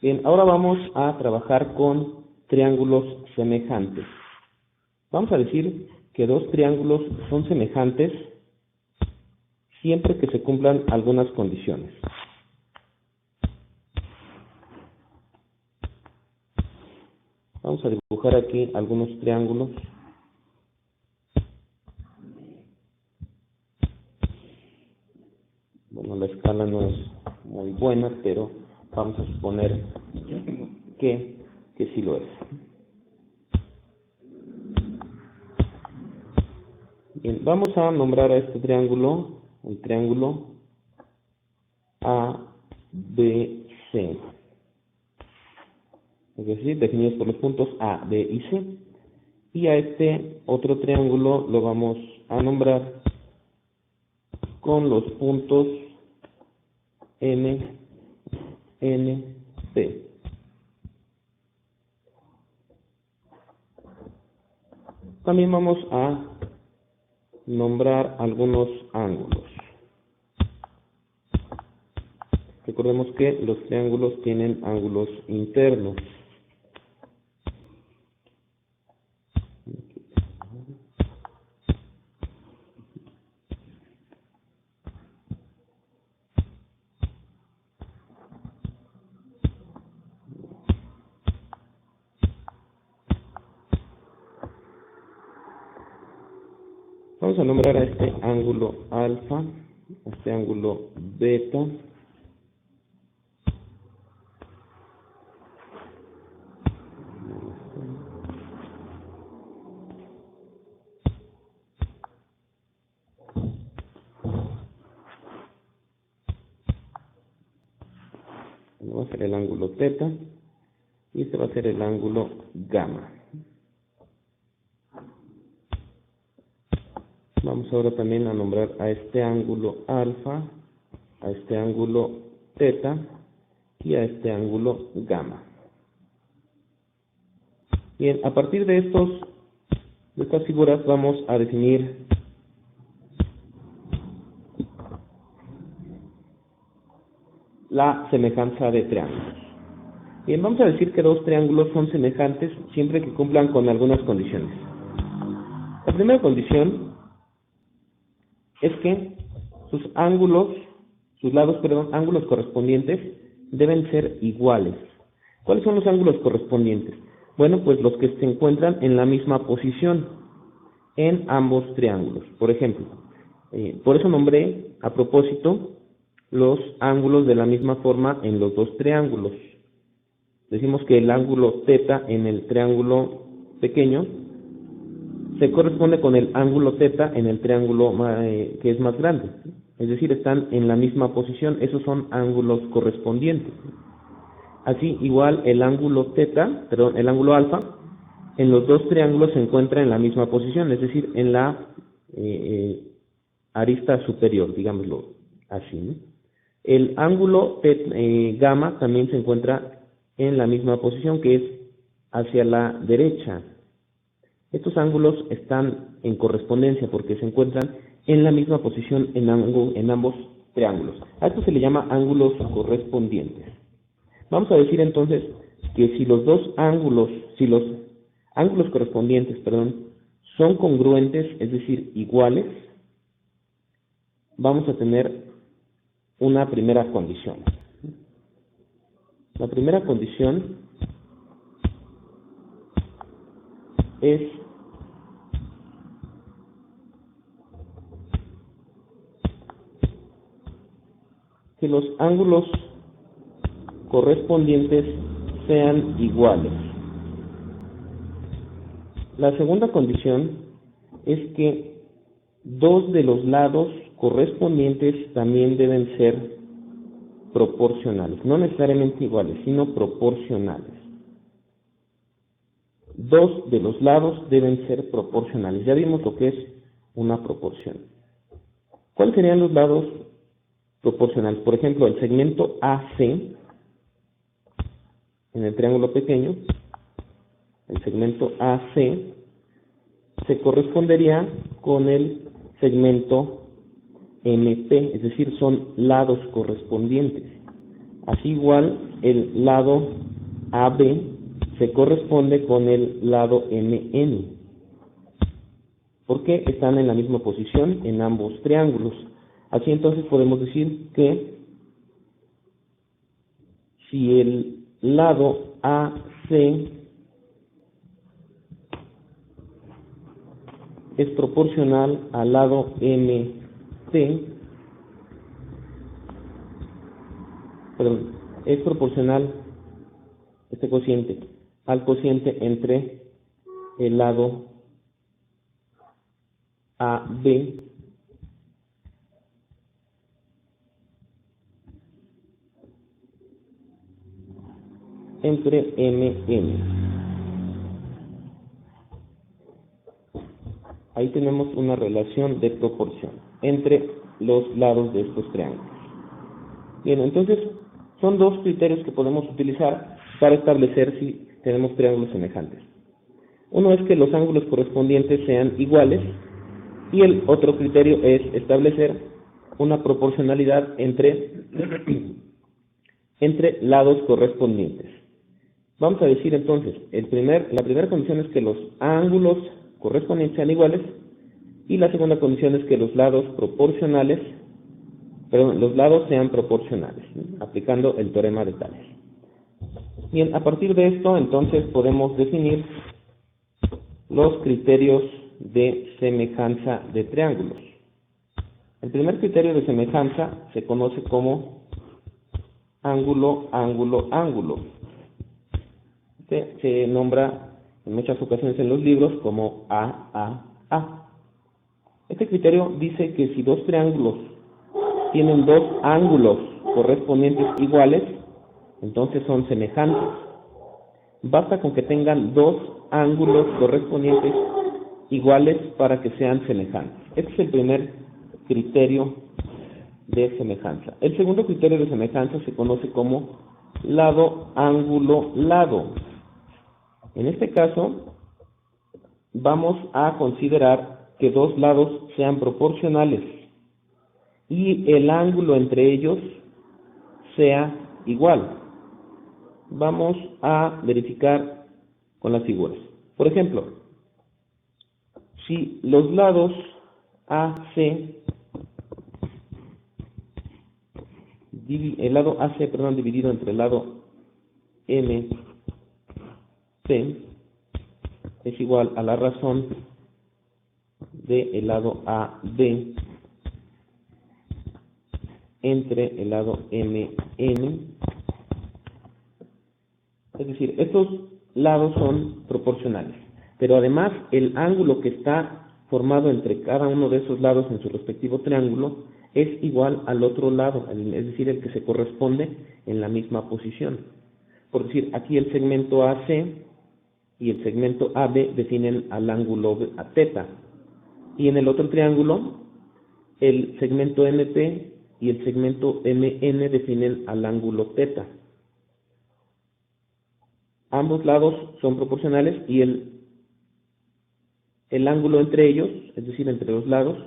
Bien, ahora vamos a trabajar con triángulos semejantes. Vamos a decir que dos triángulos son semejantes siempre que se cumplan algunas condiciones. Vamos a dibujar aquí algunos triángulos. Bueno, la escala no es muy buena, pero vamos a suponer que sí lo es. Bien, vamos a nombrar a este triángulo el triángulo ABC. Es decir, definidos por los puntos A, B y C. Y a este otro triángulo lo vamos a nombrar con los puntos M, N, P. También vamos a nombrar algunos ángulos. Recordemos que los triángulos tienen ángulos internos. Vamos a nombrar a este ángulo alfa, a este ángulo beta, va a ser el ángulo teta y este va a ser el ángulo gamma. Vamos ahora también a nombrar a este ángulo alfa, a este ángulo teta y a este ángulo gamma. Bien, a partir de estas figuras vamos a definir la semejanza de triángulos. Bien, vamos a decir que dos triángulos son semejantes siempre que cumplan con algunas condiciones. La primera condición es que sus ángulos correspondientes deben ser iguales. ¿Cuáles son los ángulos correspondientes? Bueno, pues los que se encuentran en la misma posición en ambos triángulos. Por ejemplo, por eso nombré a propósito los ángulos de la misma forma en los dos triángulos. Decimos que el ángulo teta en el triángulo pequeño se corresponde con el ángulo teta en el triángulo que es más grande. Es decir, están en la misma posición, esos son ángulos correspondientes. Así, igual el ángulo alfa, en los dos triángulos se encuentra en la misma posición, es decir, en la arista superior, digámoslo así, ¿no? El ángulo gamma también se encuentra en la misma posición, que es hacia la derecha. Estos ángulos están en correspondencia porque se encuentran en la misma posición en ambos triángulos. A esto se le llama ángulos correspondientes. Vamos a decir entonces que si los ángulos correspondientes, son congruentes, es decir, iguales, vamos a tener una primera condición. La primera condición es que los ángulos correspondientes sean iguales. La segunda condición es que dos de los lados correspondientes también deben ser proporcionales, no necesariamente iguales, sino proporcionales. Dos de los lados deben ser proporcionales. Ya vimos lo que es una proporción. ¿Cuáles serían los lados proporcionales? Por ejemplo, el segmento AC en el triángulo pequeño, el segmento AC se correspondería con el segmento MP, es decir, son lados correspondientes. Así igual el lado AB se corresponde con el lado MN, porque están en la misma posición en ambos triángulos. Así entonces podemos decir que si el lado AC es proporcional al lado MC, es proporcional este cociente al cociente entre el lado AB entre MN. Ahí tenemos una relación de proporción entre los lados de estos triángulos. Bien, entonces son dos criterios que podemos utilizar para establecer si tenemos triángulos semejantes. Uno es que los ángulos correspondientes sean iguales y el otro criterio es establecer una proporcionalidad entre lados correspondientes. Vamos a decir entonces, la primera condición es que los ángulos correspondientes sean iguales y la segunda condición es que los lados sean proporcionales, ¿no? Aplicando el teorema de Tales. Bien, a partir de esto entonces podemos definir los criterios de semejanza de triángulos. El primer criterio de semejanza se conoce como ángulo, ángulo, ángulo. Se nombra en muchas ocasiones en los libros como A. Este criterio dice que si dos triángulos tienen dos ángulos correspondientes iguales, entonces son semejantes. Basta con que tengan dos ángulos correspondientes iguales para que sean semejantes. Este es el primer criterio de semejanza. El segundo criterio de semejanza se conoce como lado, ángulo, lado. En este caso, vamos a considerar que dos lados sean proporcionales y el ángulo entre ellos sea igual. Vamos a verificar con las figuras. Por ejemplo, si los lados AC, dividido entre el lado MC es igual a la razón del lado AB entre el lado MN. Es decir, estos lados son proporcionales, pero además el ángulo que está formado entre cada uno de esos lados en su respectivo triángulo es igual al otro lado, es decir, el que se corresponde en la misma posición. Por decir, aquí el segmento AC y el segmento AB definen al ángulo θ, y en el otro triángulo el segmento MP y el segmento MN definen al ángulo θ. Ambos lados son proporcionales y el ángulo entre ellos, es decir, entre los lados,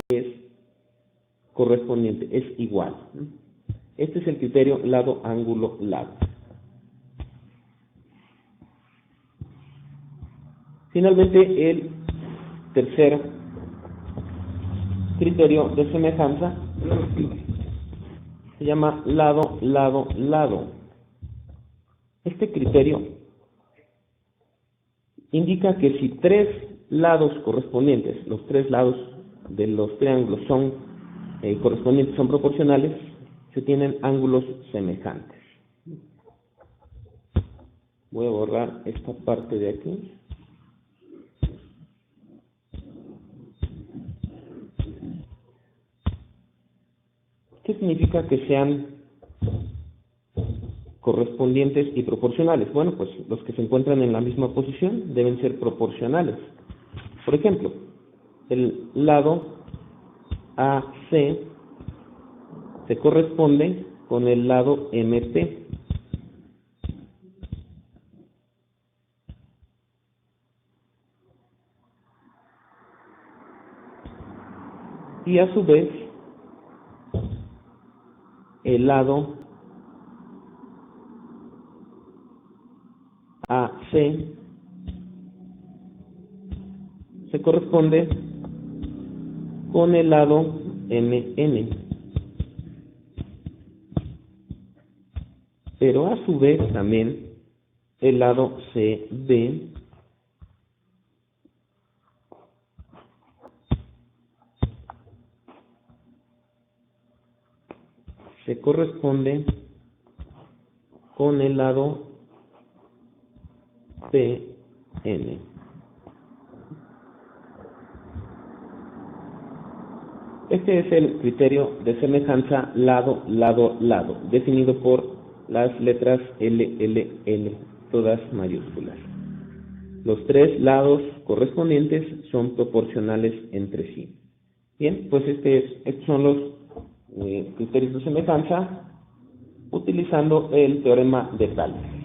es correspondiente, es igual. Este es el criterio lado, ángulo, lado. Finalmente, el tercer criterio de semejanza se llama lado, lado, lado. Este criterio indica que si tres lados correspondientes, los tres lados de los triángulos correspondientes son proporcionales, se tienen ángulos semejantes. Voy a borrar esta parte de aquí. ¿Qué significa que sean correspondientes y proporcionales? Bueno, pues los que se encuentran en la misma posición deben ser proporcionales. Por ejemplo, el lado AC se corresponde con el lado MP. Y a su vez, el lado AC se corresponde con el lado MN, pero a su vez también el lado CB se corresponde con el lado PN. Este es el criterio de semejanza lado, lado, lado, definido por las letras LLL, todas mayúsculas. Los tres lados correspondientes son proporcionales entre sí. Bien, pues estos son los criterios de semejanza utilizando el teorema de Tales.